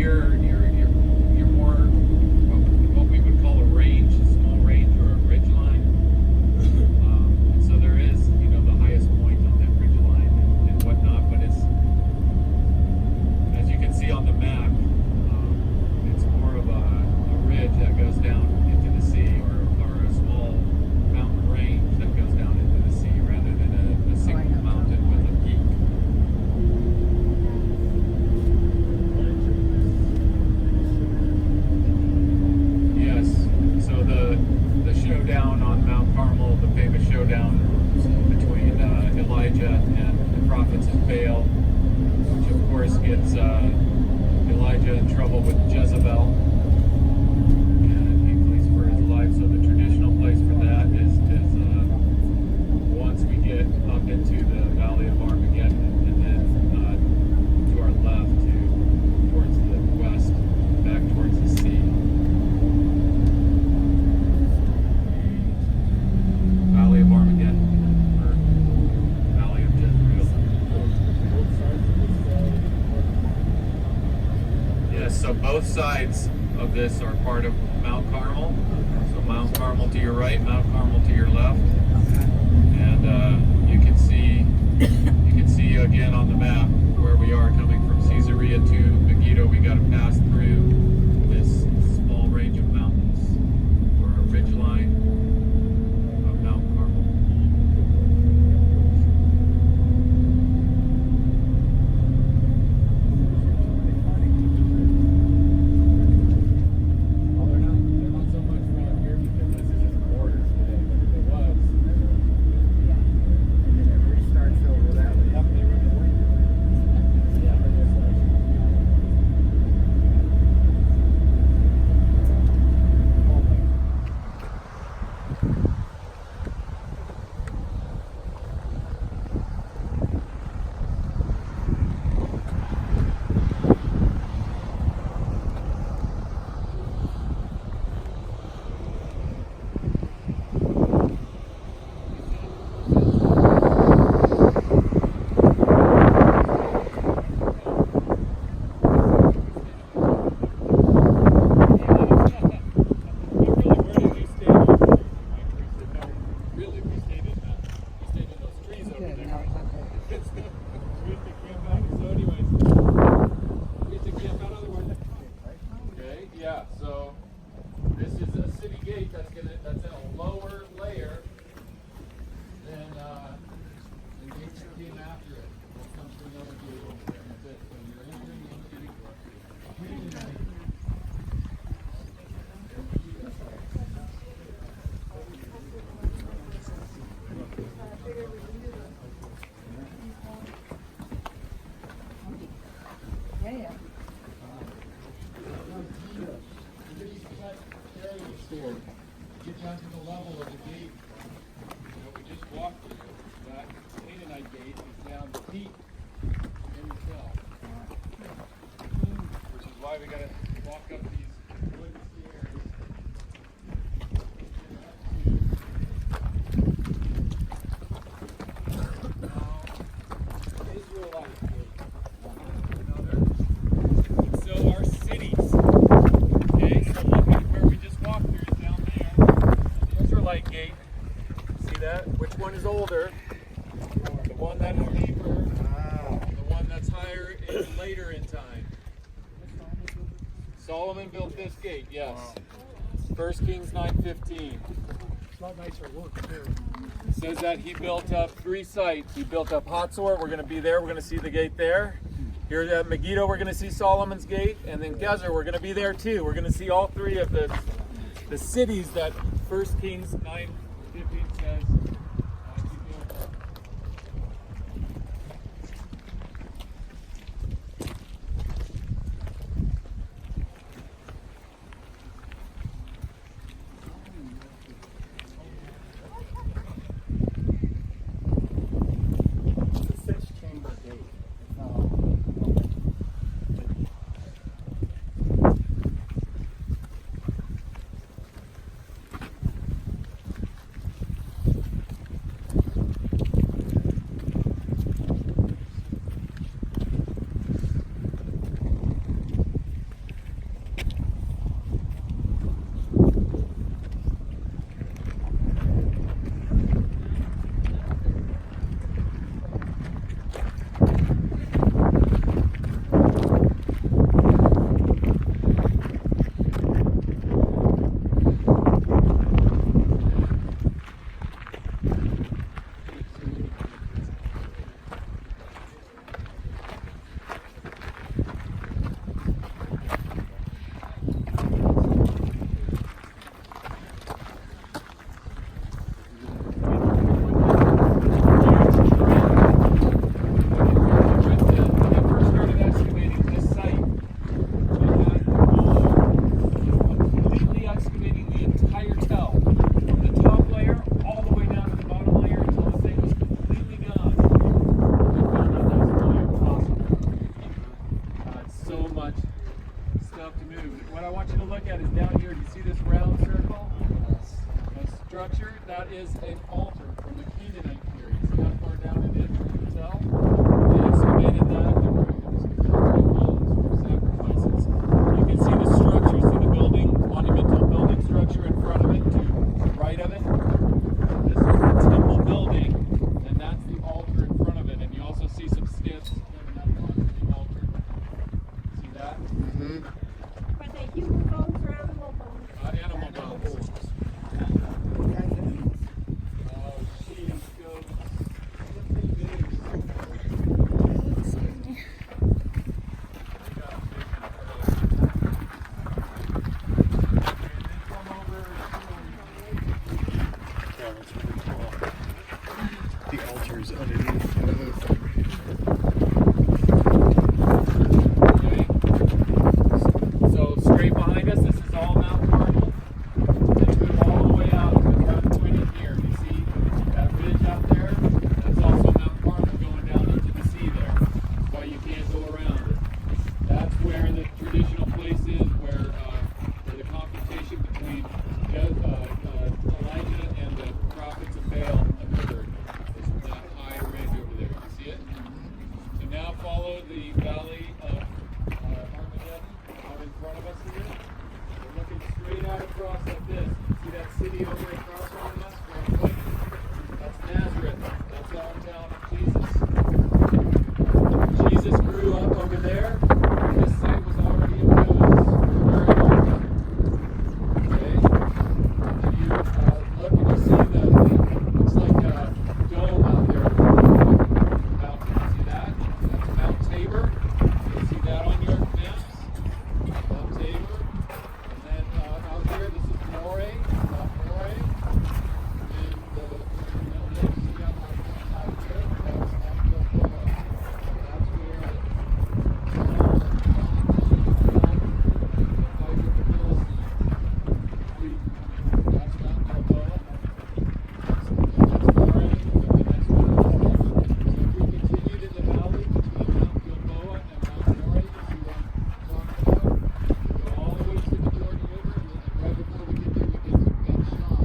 you're more what we would call a range, a small range or a ridge line. And so there is, the highest point on that ridge line and whatnot, but it's, as you can see on the map, it's more of a ridge that goes down into the sea, or a small mountain range that goes down into the sea rather than a single mountain with a peak. Yes, so the showdown on Mount Carmel, the famous showdown between Elijah and the prophets of Baal, which of course gets Elijah in trouble with Jezebel, and he flees for his life. So the traditional place for that is once we get up into the Valley of Armageddon, and then to our left, towards the west, back towards the sea. Valley of Armageddon, or Valley of Jezreel. Yes, so both sides of this are part of Mount Carmel. So Mount Carmel to your right, Mount Carmel to your left. And you can see again on the map where we are coming from Caesarea to Megiddo. We got to pass through this small range of mountains, or a ridge line of Mount Carmel. Well, they're not so much around here because this is just borders today, but if it was, And then it restarts over that way. yep, they were going. Yeah, but this way. That's in a lower layer than the gates that came after it. We'll come to another gate over there. That's it. So you're entering into Canaanite. Yeah. Get down to the level of the gate that we just walked through. That Canaanite gate is down deep in the hill, which is why we got to walk up these wooden stairs. Israelite gate. So our cities. Okay, so look at where we just walked through is down there. The Israelite gate. See that? Which one is older? The one that is deeper. The one that's higher is later in time. Solomon built this gate, yes. 1 Kings 9:15. It's a lot nicer work too. It says that he built up 3 sites. He built up Hatzor, we're going to be there, we're going to see the gate there. Here at Megiddo, we're going to see Solomon's gate, and then Gezer, we're going to be there too. We're going to see all 3 of the cities that 1 Kings 9:15 says he built up. It's a 6-chamber gate. is an altar from the Canaanite period. See how far down it is? You can tell. They excavated that and were for sacrifices. You can see the structures, see the building, monumental building structure in front of it, to the right of it. This is the temple building, and that's the altar in front of it. And you also see some skips coming up onto the altar. See that? But the human bones or animal bones? Animal bones. Oh, sheep, goats. Yeah, that's really cool. The altar's underneath. Okay. So straight behind us, this is all Mount Carmel. And move all the way out to the point in here. You see that ridge out there? That's also Mount Carmel going down into the sea there. That's why you can't go around it. That's where the traditional place is, where the confrontation between Elijah and the prophets of Baal occurred. Is that high ridge over there. You see it? So now follow the valley of Armageddon out in front of us here. We're looking straight out across like this. See that city over across from us? Real quick? That's Nazareth. That's the hometown of Jesus. Jesus grew up over there. This site was already in ruins for a very long time. Okay? If you look and you see looks like a dome out there. Mountain. See that? That's Mount Tabor. You see that on your maps? Mount Tabor. And then out here, this is Moray. Mount Moray. And see that one out here? That's Mount Gilboa. That's where the fight with the Philistines. That's Mount Gilboa. That's Moray. And the next one. So if we continued in the valley between Mount Gilboa and Mount Moray, you see what I'm talking about? Go all the way to the Jordan River, and then right before we get there, we get to Ben Shah.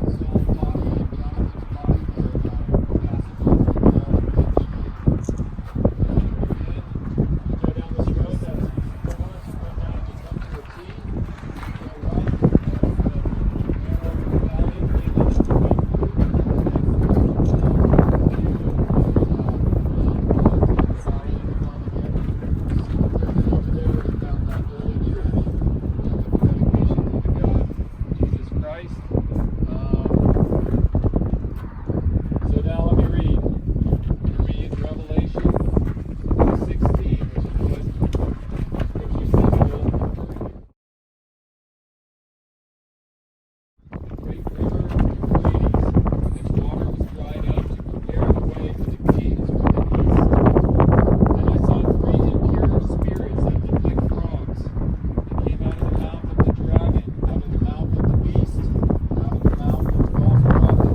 There's Saul's body and Jonathan's body were passing on from Paul and Ben Shah. You go down this road, that's easy for us. Run down, you come to a T. Go right, that's the narrow valley leading to the so now let me read. Read Revelation 16, which is what Scripture says will occur. The great river Euphrates, its water was dried up to prepare the way for the kings from the east. And I saw three impure spirits that looked like frogs. They came out of the mouth of the dragon, out of the mouth of the beast, out of the mouth of the false prophet.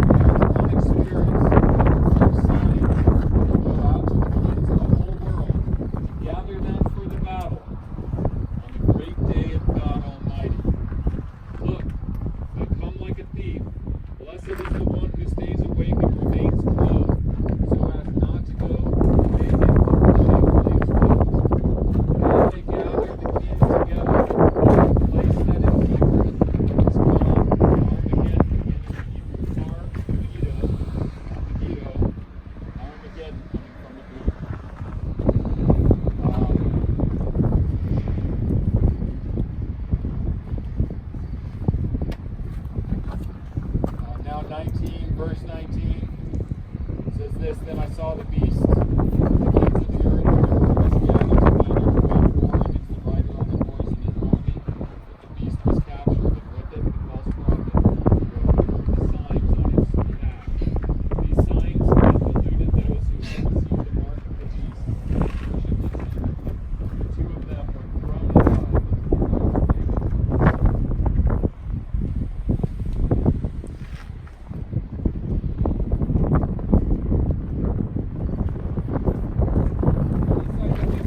They are demonic spirits, and their signs will go out to the kings of the whole world, to gather them for the battle on the great day of God Almighty. Look, I come like a thief. Blessed is the one who stays awake and remains clothed, so as not to go naked and shamefully exposed. And they gather the kings together, the place that is sacred is called Armageddon, beginning in Hebrew, Megiddo, Armageddon, coming from the Greek. Now 19, verse 19 says this, Then I saw the beast, the kings of the earth, was gathered together to make war against the rider on the horse and his army. But the beast was captured, and with it the false prophet, who wrote the signs on its back. These signs have eluded those who have received the mark of the beast and worshipped its image. The two of them were thrown aside into the fire of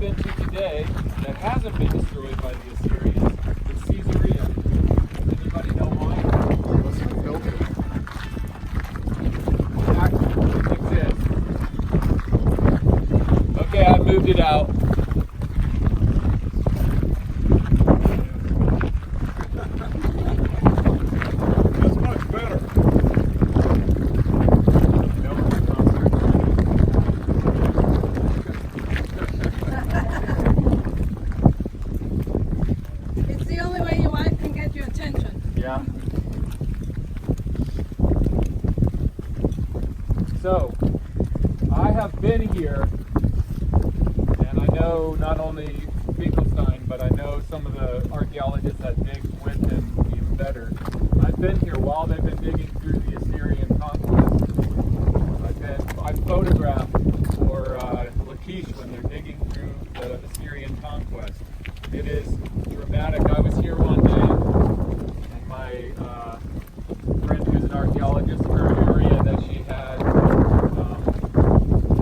been to today that hasn't been destroyed by the Assyrians is Caesarea. Does anybody know why? Unless we built it. moved it out. That's much better. It's the only way your wife can get your attention. Yeah. So, I have been here, and I know not only Finkelstein, but I know some of the archaeologists that dig with him even better. I've been here while they've been digging through the Assyrian conquest. I've photographed for Lachish when they're digging through the Assyrian conquest. It is dramatic. I was here one day, and my friend who's an archaeologist, her area that she had,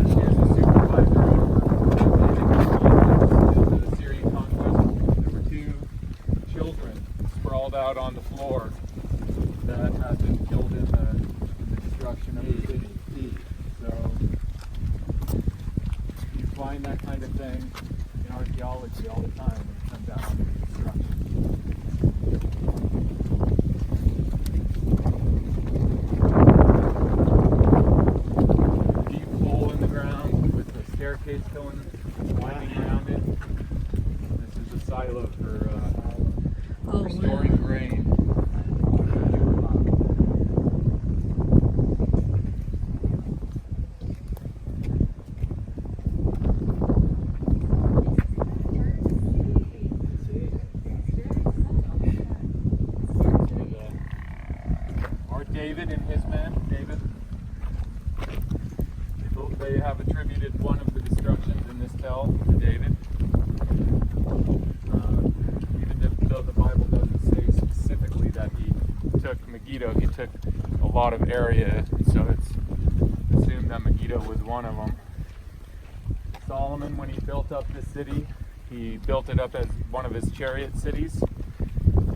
she was a supervisor over the Assyrian conquest. There were 2 children sprawled out on the floor that had been killed in the destruction of the city. So you find that kind of thing in archaeology all the time when it comes out on destruction. Deep hole in the ground with the staircase going winding around it. This is a silo for storing grain. David and his men. David, they have attributed one of the destructions in this tell to David. Even though the Bible doesn't say specifically that he took Megiddo, he took a lot of area, so it's assumed that Megiddo was one of them. Solomon, when he built up this city, he built it up as one of his chariot cities.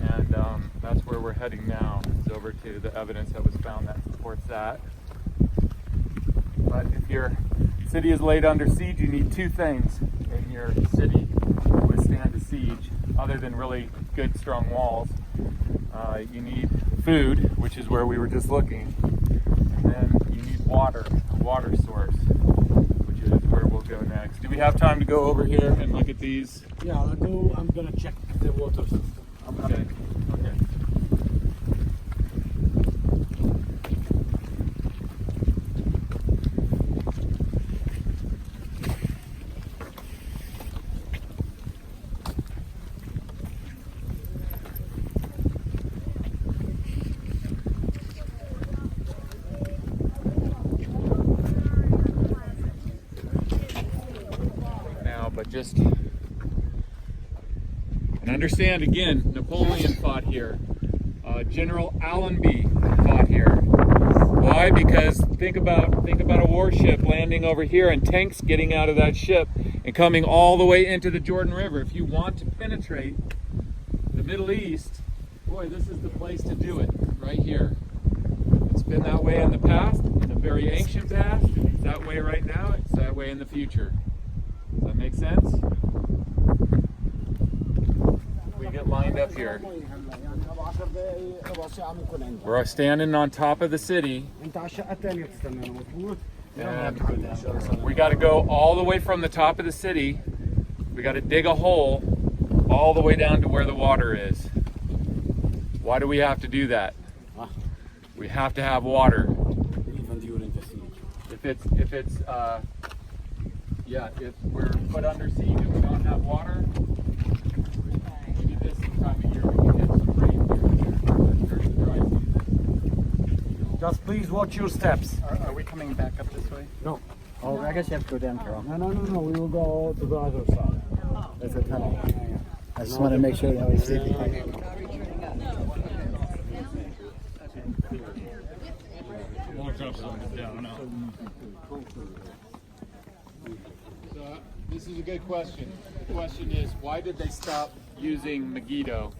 And that's where we're heading now. It's over to the evidence that was found that supports that. But if your city is laid under siege, you need 2 things in your city to withstand a siege, other than really good, strong walls. You need food, which is where we were just looking. And then you need water, a water source, which is where we'll go next. Do we have time to go over here and look at these? Yeah, I'll go. I'm gonna check the water system. Okay. Okay. Now, but just and understand again, Napoleon fought here. General Allenby fought here. Why? Because think about a warship landing over here and tanks getting out of that ship and coming all the way into the Jordan River. If you want to penetrate the Middle East, boy, this is the place to do it, right here. It's been that way in the past, in the very ancient past. It's that way right now. It's that way in the future. Does that make sense? We get lined up here. We're standing on top of the city. And we got to go all the way from the top of the city. We got to dig a hole all the way down to where the water is. Why do we have to do that? We have to have water. Even during the siege. If we're put under siege and we don't have water, maybe this time of year we can get some rain here during the dry season. Just please watch your steps. Are we coming back up this way? No. Oh, I guess you have to go down here. No. We will go to the other side. There's a tunnel. I just want to make sure that we see the This is a good question. The question is, why did they stop using Megiddo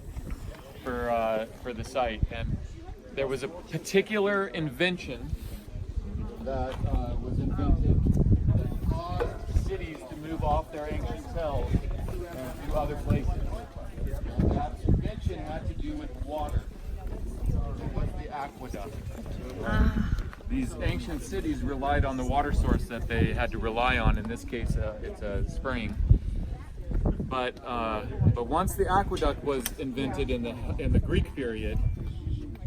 for the site? And there was a particular invention that was invented that caused cities to move off their these ancient cities relied on the water source that they had to rely on. In this case, it's a spring. But once the aqueduct was invented in the Greek period,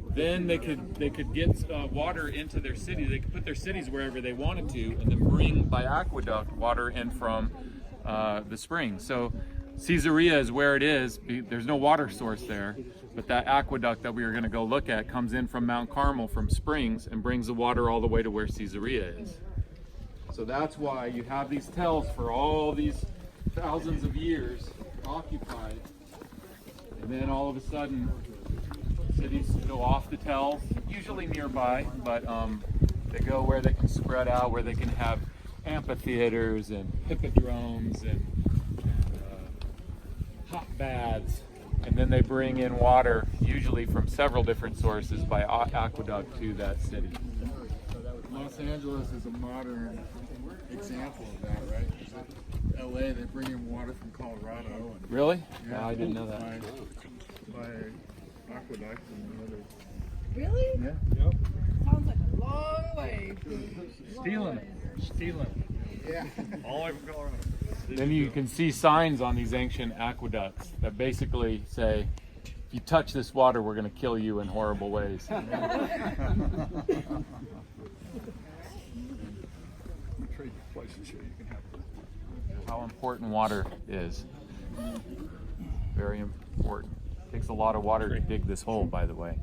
then they could get water into their city. They could put their cities wherever they wanted to, and then bring by aqueduct water in from the spring. So Caesarea is where it is. There's no water source there, but that aqueduct that we are going to go look at comes in from Mount Carmel from springs and brings the water all the way to where Caesarea is. So that's why you have these tells for all these thousands of years occupied, and then all of a sudden cities go off the tells, usually nearby, but they go where they can spread out, where they can have amphitheaters and hippodromes and hot baths, and then they bring in water, usually from several different sources by aqueduct to that city. Los Angeles is a modern example of that, right? LA, they bring in water from Colorado. And, Really? yeah, No, I didn't know that. By aqueduct and other. Really? Yeah. Yep. Sounds like a long way. Stealing. Yeah. All over Colorado. Then you can see signs on these ancient aqueducts that basically say, if you touch this water, we're going to kill you in horrible ways. Trade places here. You can have How important water is. Very important. Takes a lot of water to dig this hole, by the way.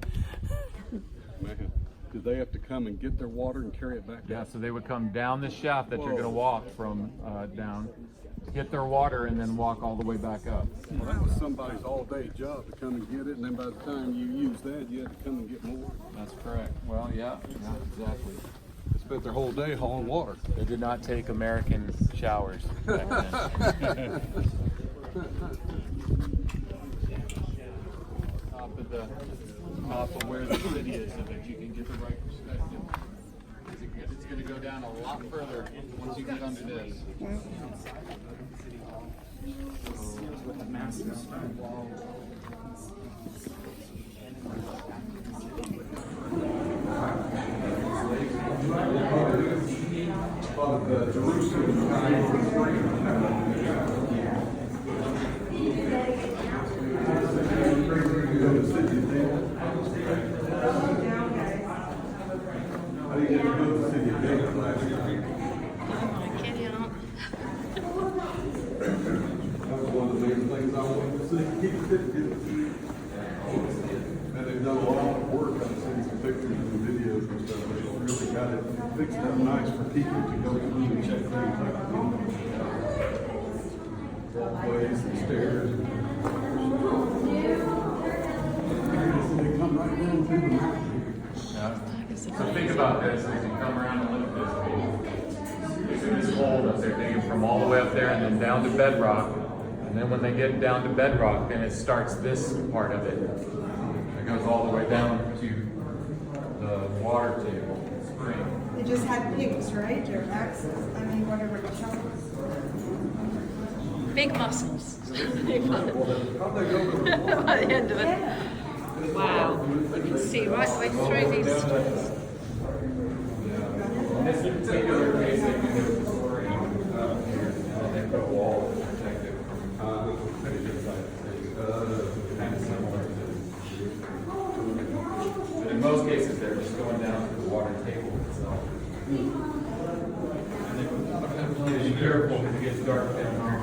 Did they have to come and get their water and carry it back Yeah, down? so they would come down this shaft that you're going to walk from down, get their water, and then walk all the way back up. Well, that was somebody's all-day job to come and get it, and then by the time you used that, you had to come and get more. That's correct. Well, yeah, exactly. They spent their whole day hauling water. They did not take American showers back then. Top of where the city is, so that you can get the right perspective. It's going to go down a lot further once you get under this. With a massive stone wall. And they've done a lot of work on sending some pictures and videos and stuff. They really got it fixed up nice for people to go through and check things out. Walkways and stairs. They come right down through the mountain. Yeah. So think about this as you come around and look at this. Look at this hole that they're digging from all the way up there and then down to bedrock. And then when they get down to bedrock, then it starts this part of it. It goes all the way down to the water table, spring. They just had pigs, right? Or axes. I mean, whatever the shovels. Big muscles. By the end of it. Wow. You can see right the way through these. In this particular case, they do the story and they put a wall to protect it from kind of similar to. But in most cases, they're just going down to the water table itself. And be careful because it gets dark down there.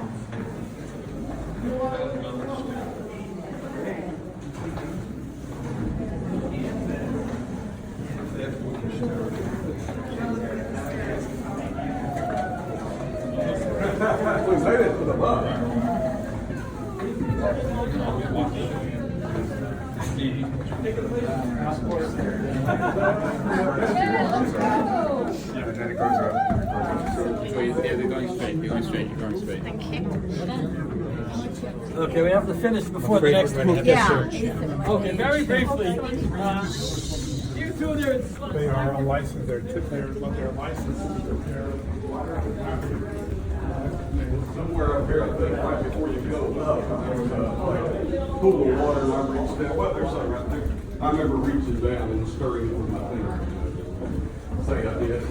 Please say that to the love. and then it goes up. They're going straight. Thank you. Okay, we have to finish before the next book. Okay, very briefly. You two there. They are unlicensed. They're licensed. Somewhere up here, I think, right before you go up, there was a pool of water, and I reached down. Well, there's some right there. I remember reaching down and stirring it with my finger. say I did.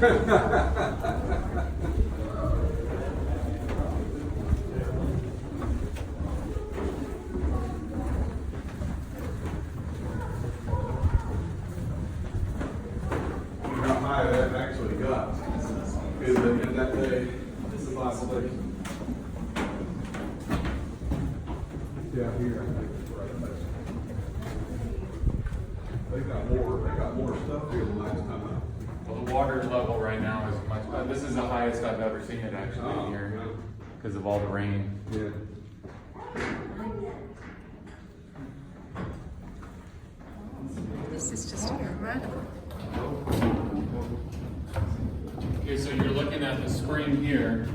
How high that actually got is that in that day, this is isolation. Yeah, here, I think it's right. They got more stuff here than last time out. Well, the water level right now is much better. This is the highest I've ever seen it actually here because of all the rain. Yeah. This is just incredible. Okay, so you're looking at the spring here,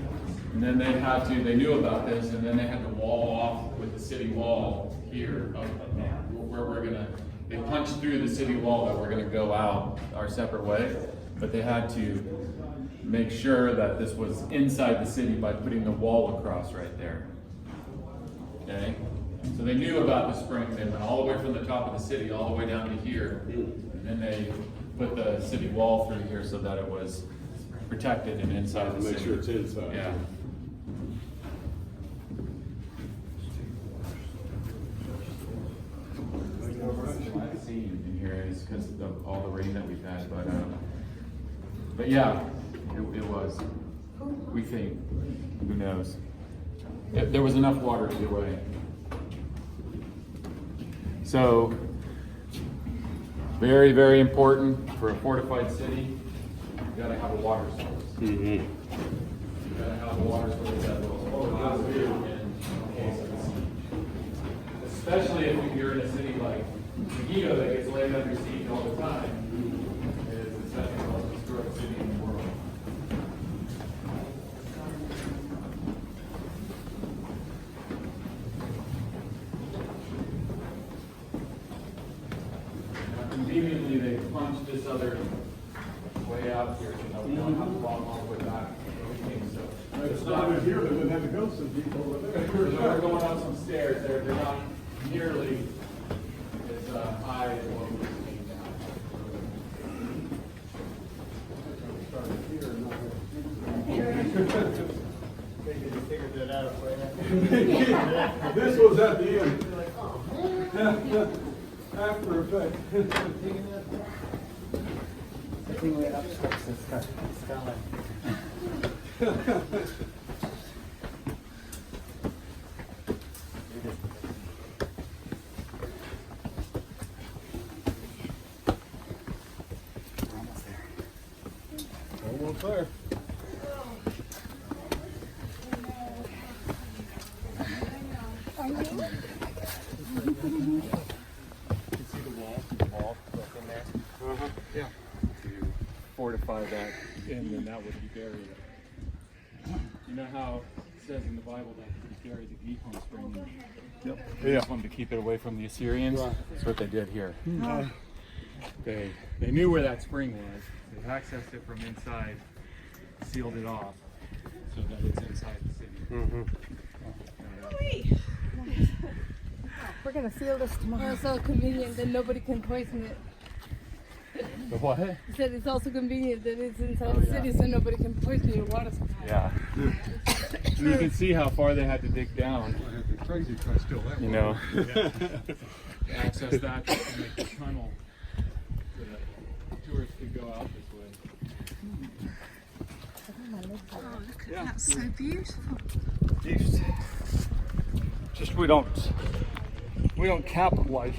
and then they knew about this, and then they had to wall off with the city wall here, where they punched through the city wall that we're gonna go out our separate way, but they had to make sure that this was inside the city by putting the wall across right there. Okay? So they knew about the spring, they went all the way from the top of the city, all the way down to here, and then they put the city wall through here so that it was protected and inside the city. Make sure it's inside. Yeah. I've seen in here is because of all the rain that we've had, but yeah, it was. We think, who knows? There was enough water either way. So, very, very important for a fortified city. You gotta have a water source. Mm-hmm. You gotta have a water source that will last you in case of a siege. Especially if you're in a city like Megiddo that gets laid under siege all the time. It is the second most destroyed city in the world. Now, conveniently, they punched this other way out here, so we don't have to walk all the way back. So It's not in here, they didn't have to go so deep over there. we're going up some stairs. They're not nearly as high as what we're seeing now. This was at the end. After effect. I think we're up to skyline. Almost there. Almost there. Fortify that in, and that would be buried. You know how it says in the Bible that he buried the Gihon spring? Yep. They just wanted to keep it away from the Assyrians. Right. That's what they did here. They knew where that spring was. They accessed it from inside, sealed it off, so that it's inside the city. We're gonna seal this tomorrow. It's so convenient that nobody can poison it. The what? I said it's also convenient that it's inside the city so nobody can poison your water supply. Yeah. And you can see how far they had to dig down. It'd be crazy to steal that. You know, to access that to make the tunnel so that tourists could go out this way. Oh, look at that, so beautiful. Just we don't capitalize